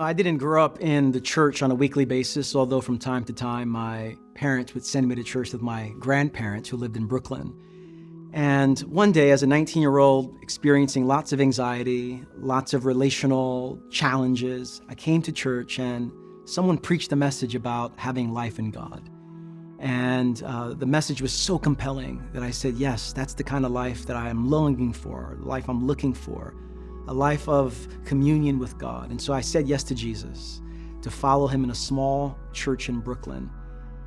I didn't grow up in the church on a weekly basis, although from time to time my parents would send me to church with my grandparents who lived in Brooklyn. And one day, as a 19-year-old experiencing lots of anxiety, lots of relational challenges, I came to church and someone preached a message about having life in God. And the message was so compelling that I said, yes, that's the kind of life that I am longing for, the life I'm looking for, a life of communion with God. And so I said yes to Jesus, to follow him in a small church in Brooklyn.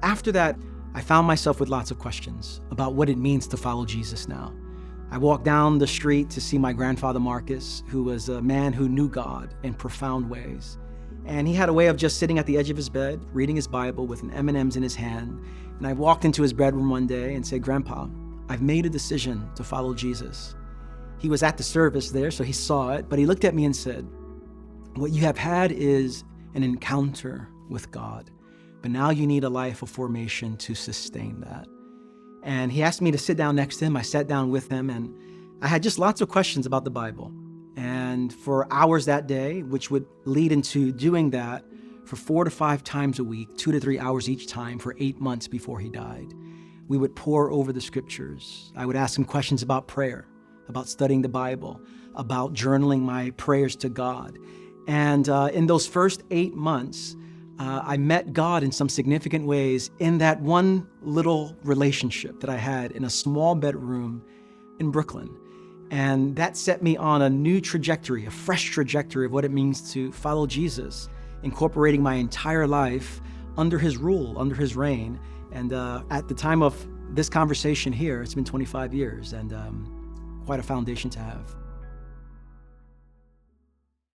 After that, I found myself with lots of questions about what it means to follow Jesus now. I walked down the street to see my grandfather Marcus, who was a man who knew God in profound ways. And he had a way of just sitting at the edge of his bed, reading his Bible with an M&Ms in his hand. And I walked into his bedroom one day and said, "Grandpa, I've made a decision to follow Jesus." He was at the service there, so he saw it, but he looked at me and said, "What you have had is an encounter with God, but now you need a life of formation to sustain that." And he asked me to sit down next to him. I sat down with him, and I had just lots of questions about the Bible. And for hours that day, which would lead into doing that for 4 to 5 times a week, 2 to 3 hours each time for 8 months before he died, we would pore over the scriptures. I would ask him questions about prayer, about studying the Bible, about journaling my prayers to God. And in those first 8 months, I met God in some significant ways in that one little relationship that I had in a small bedroom in Brooklyn. And that set me on a new trajectory, a fresh trajectory of what it means to follow Jesus, incorporating my entire life under his rule, under his reign. And at the time of this conversation here, it's been 25 years and quite a foundation to have.